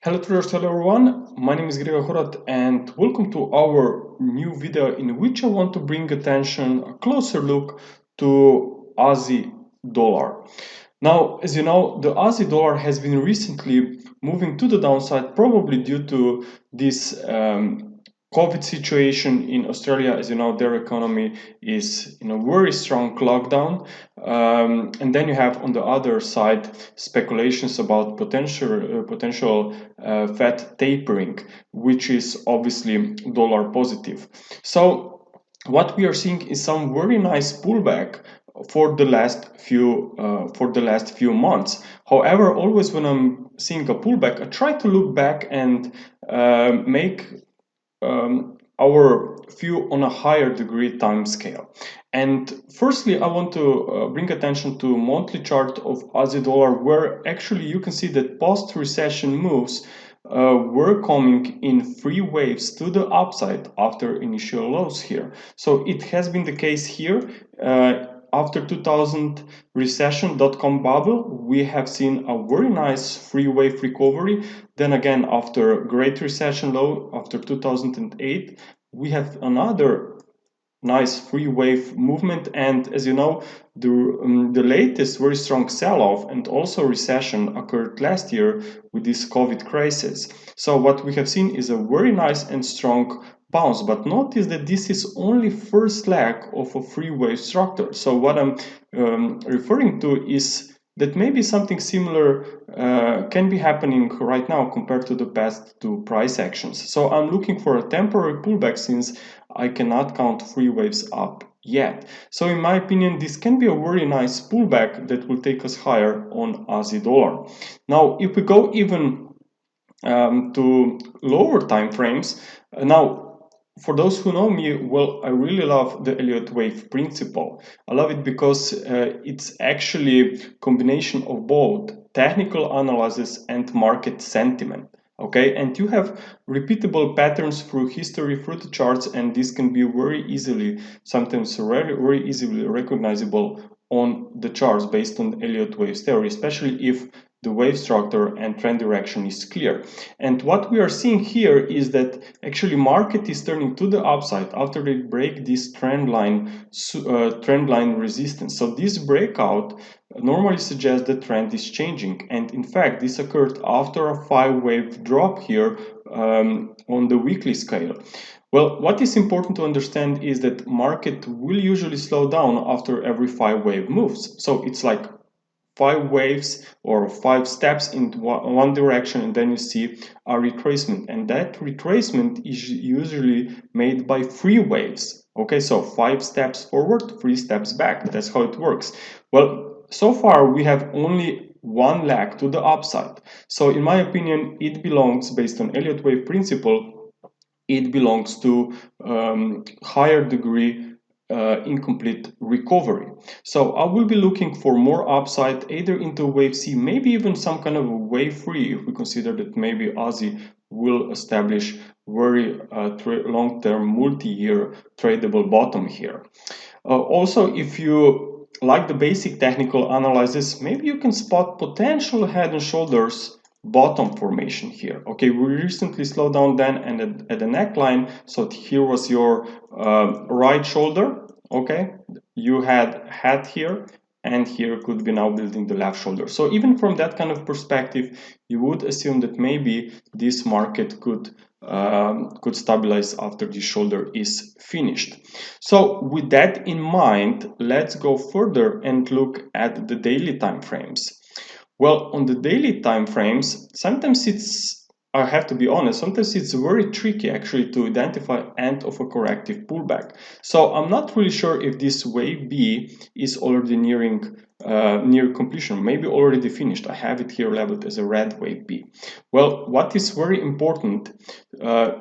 Hello traders, hello everyone, my name is Gregor and welcome to our new video in which I want to bring attention, a closer look to Aussie dollar. Now, as you know, the Aussie dollar has been recently moving to the downside, probably due to this COVID situation in Australia. As you know, their economy is in a very strong lockdown. And then you have on the other side speculations about potential Fed tapering, which is obviously dollar positive. So what we are seeing is some very nice pullback for the last few months. However, always when I'm seeing a pullback, I try to look back and make our view on a higher degree time scale. And firstly, I want to bring attention to monthly chart of Aussie dollar, where actually you can see that post-recession moves were coming in three waves to the upside after initial lows here. So it has been the case here. After 2000 recession dot-com bubble, we have seen a very nice three wave recovery. Then again, after Great Recession low, after 2008, we have another nice three wave movement. And as you know, the latest very strong sell-off and also recession occurred last year with this COVID crisis. So what we have seen is a very nice and strong bounce, but notice that this is only first leg of a three wave structure. So what I'm referring to is that maybe something similar can be happening right now compared to the past two price actions. So I'm looking for a temporary pullback since I cannot count three waves up yet. So in my opinion, this can be a very nice pullback that will take us higher on Aussie dollar. Now, if we go even to lower time frames, now for those who know me, well, I really love the Elliott wave principle. I love it because it's actually combination of both technical analysis and market sentiment. Okay, and you have repeatable patterns through history, through the charts, and this can be very easily, sometimes very easily recognizable on the charts based on Elliott waves theory, especially if the wave structure and trend direction is clear. And what we are seeing here is that actually market is turning to the upside after they break this trend line resistance. So this breakout normally suggests the trend is changing, and in fact this occurred after a five wave drop here on the weekly scale. Well, what is important to understand is that market will usually slow down after every five wave moves. So it's like five waves or five steps in one direction, and then you see a retracement, and that retracement is usually made by three waves. Okay, so five steps forward, three steps back. That's how it works. Well, so far we have only one leg to the upside. So in my opinion, it belongs, based on Elliott wave principle, it belongs to higher degree incomplete recovery. So I will be looking for more upside either into wave C, maybe even some kind of a wave 3 if we consider that maybe Aussie will establish very long-term multi-year tradable bottom here. Also, if you like the basic technical analysis, maybe you can spot potential head and shoulders bottom formation here. Okay, we recently slowed down then and at the neckline, so here was your right shoulder. Okay, you had head here, and here could be now building the left shoulder. So even from that kind of perspective, you would assume that maybe this market could stabilize after this shoulder is finished. So with that in mind, let's go further and look at the daily time frames. Well, on the daily time frames, sometimes I have to be honest, sometimes it's very tricky actually to identify end of a corrective pullback. So I'm not really sure if this wave B is already near completion, maybe already finished. I have it here labeled as a red wave B. Well, what is very important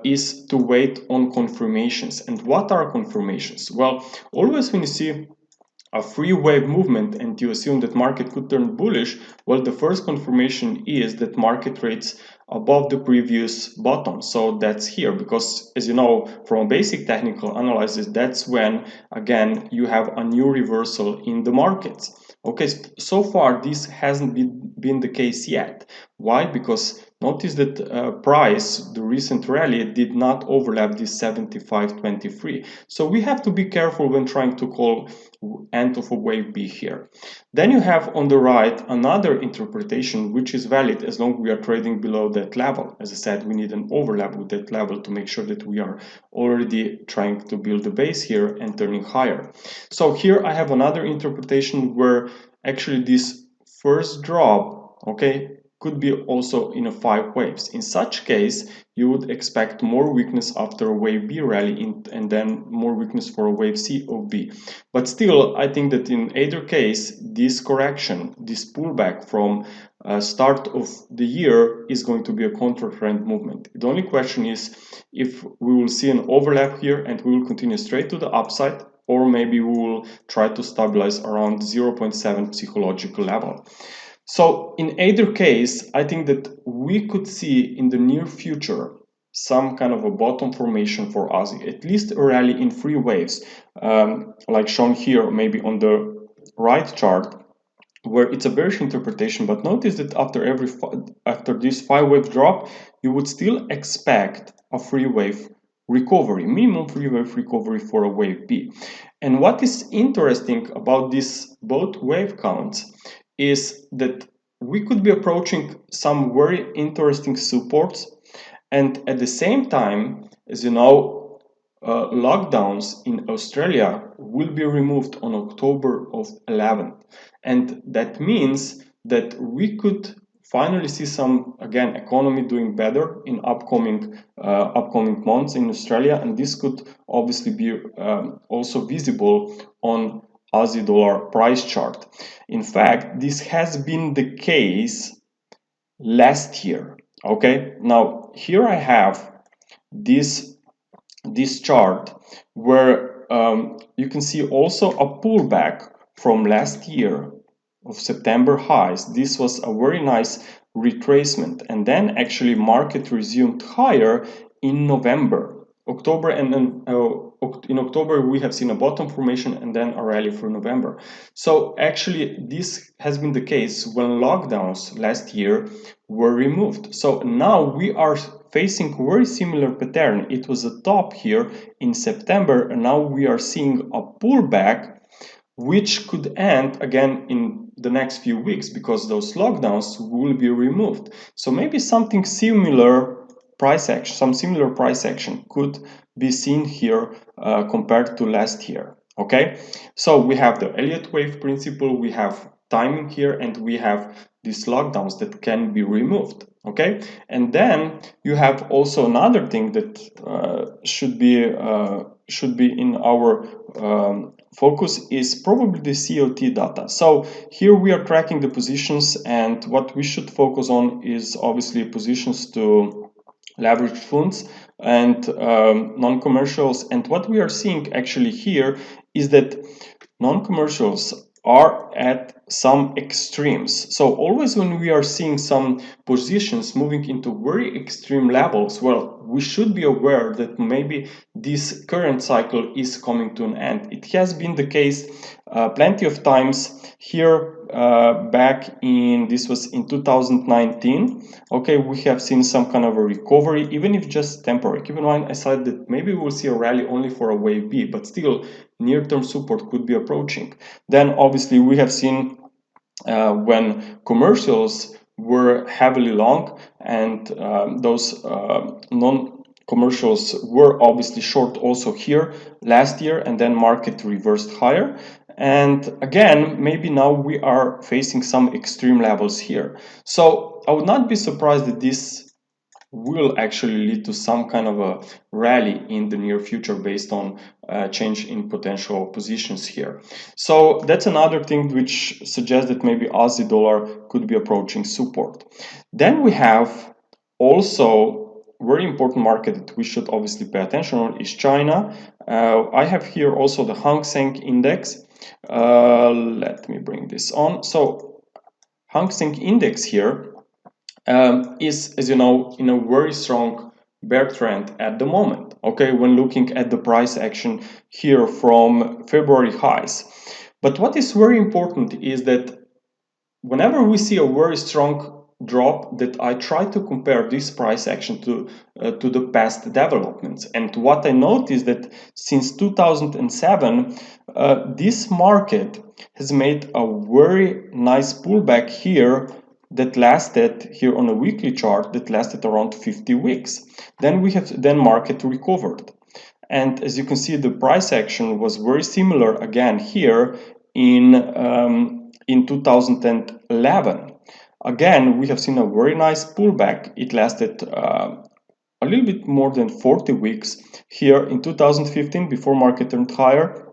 is to wait on confirmations. And what are confirmations? Well, always when you see a free wave movement and you assume that market could turn bullish, well, the first confirmation is that market rates above the previous bottom. So that's here, because as you know from a basic technical analysis, that's when again you have a new reversal in the markets. Okay, so far this hasn't been the case yet. Why? Because notice that price, the recent rally, did not overlap this 75.23. So we have to be careful when trying to call end of a wave B here. Then you have on the right another interpretation which is valid as long as we are trading below that level. As I said, we need an overlap with that level to make sure that we are already trying to build a base here and turning higher. So here I have another interpretation where actually this first drop, okay, could be also in a 5 waves. In such case, you would expect more weakness after a wave B rally and then more weakness for a wave C of B. But still, I think that in either case, this correction, this pullback from start of the year is going to be a counter trend movement. The only question is if we will see an overlap here and we will continue straight to the upside, or maybe we will try to stabilize around 0.7 psychological level. So in either case, I think that we could see in the near future some kind of a bottom formation for Aussie, at least a rally in 3 waves, like shown here, maybe on the right chart, where it's a bearish interpretation. But notice that after this 5 wave drop, you would still expect a 3 wave recovery, minimum 3 wave recovery for a wave B. And what is interesting about these both wave counts is that we could be approaching some very interesting supports, and at the same time, as you know, lockdowns in Australia will be removed on October of 11th, and that means that we could finally see some, again, economy doing better in upcoming months in Australia, and this could obviously be also visible on Aussie dollar price chart. In fact, this has been the case last year. Okay, now here I have this chart where you can see also a pullback from last year of September highs. This was a very nice retracement, and then actually market resumed higher in November. October, and then in October we have seen a bottom formation and then a rally for November. So actually this has been the case when lockdowns last year were removed. So now we are facing very similar pattern. It was a top here in September, and now we are seeing a pullback which could end again in the next few weeks because those lockdowns will be removed. So maybe something similar price action, some similar price action could be seen here compared to last year. Okay, so we have the Elliott wave principle, we have timing here, and we have these lockdowns that can be removed. Okay, and then you have also another thing that should be in our focus is probably the COT data. So here we are tracking the positions, and what we should focus on is obviously positions to leveraged funds and non-commercials. And what we are seeing actually here is that non-commercials are at some extremes. So always when we are seeing some positions moving into very extreme levels, well, we should be aware that maybe this current cycle is coming to an end. It has been the case plenty of times here back in, this was in 2019. Okay, we have seen some kind of a recovery, even if just temporary. Keep in mind, I said that maybe we'll see a rally only for a wave B, but still near-term support could be approaching. Then obviously we have seen when commercials were heavily long, and those non-commercials were obviously short also here last year, and then market reversed higher. And again, maybe now we are facing some extreme levels here. So I would not be surprised that this will actually lead to some kind of a rally in the near future based on change in potential positions here. So that's another thing which suggests that maybe Aussie dollar could be approaching support. Then we have also very important market that we should obviously pay attention on is China. I have here also the Hang Seng index. Let me bring this on. So Hang Seng index here is, as you know, in a very strong bear trend at the moment. Okay, when looking at the price action here from February highs. But what is very important is that whenever we see a very strong drop that I try to compare this price action to the past developments. And what I noticed that since 2007, this market has made a very nice pullback here that lasted here on a weekly chart that lasted around 50 weeks. Then market recovered. And as you can see, the price action was very similar again here in 2011. Again, we have seen a very nice pullback. It lasted a little bit more than 40 weeks. Here in 2015, before market turned higher,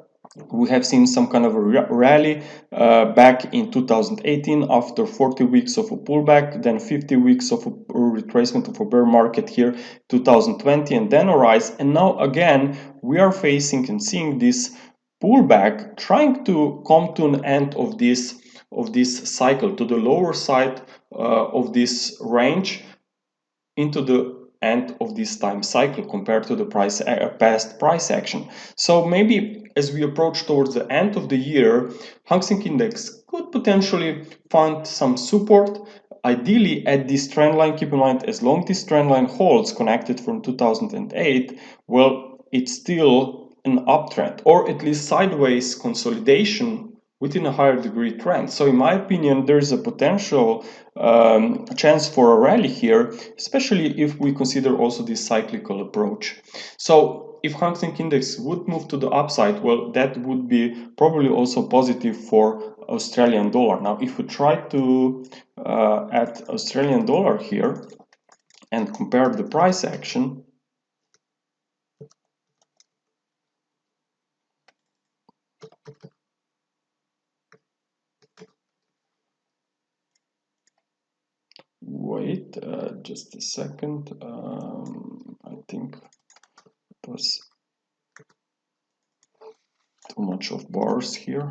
we have seen some kind of a rally back in 2018 after 40 weeks of a pullback, then 50 weeks of a retracement of a bear market here 2020, and then a rise. And now again we are facing and seeing this pullback trying to come to an end of this cycle, to the lower side of this range, into the end of this time cycle compared to the past price action. So maybe as we approach towards the end of the year, Hang Seng Index could potentially find some support, ideally at this trend line. Keep in mind, as long as this trend line holds connected from 2008, well, it's still an uptrend, or at least sideways consolidation within a higher degree trend. So in my opinion, there is a potential chance for a rally here, especially if we consider also this cyclical approach. So if Hang Seng Index would move to the upside, well, that would be probably also positive for Australian dollar. Now, if we try to add Australian dollar here and compare the price action, wait just a second. I think it was too much of bars here.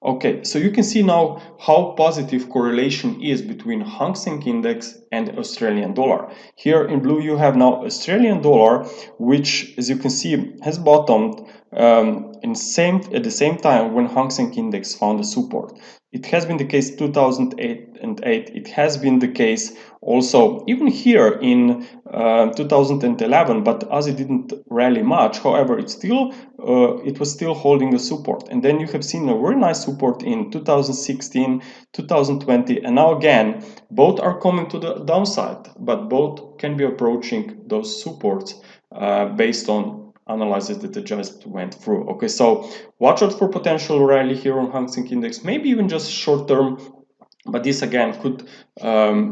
Okay, so you can see now how positive correlation is between Hang Seng Index and Australian dollar. Here in blue you have now Australian dollar, which, as you can see, has bottomed at the same time when Hang Seng Index found a support. It has been the case 2008 and 8. It has been the case also even here in 2011, but as it didn't rally much, however, it was still holding a support. And then you have seen a very nice support in 2016, 2020, and now again, both are coming to the downside, but both can be approaching those supports based on analysis that I just went through. Okay, so watch out for potential rally here on Hang Seng Index, maybe even just short term, but this again could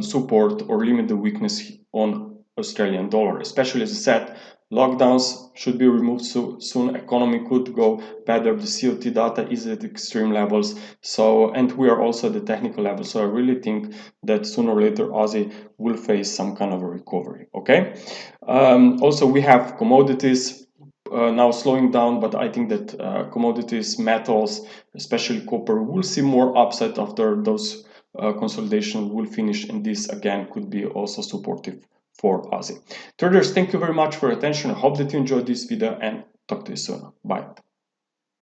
support or limit the weakness on Australian dollar, especially as I said, lockdowns should be removed soon, economy could go better, the COT data is at extreme levels, so, and we are also at the technical level, so I really think that sooner or later Aussie will face some kind of a recovery. Okay, also we have commodities now slowing down, but I think that commodities, metals, especially copper, will see more upside after those consolidation will finish, and this again could be also supportive for Aussie. Traders, thank you very much for your attention. I hope that you enjoyed this video and talk to you soon. Bye.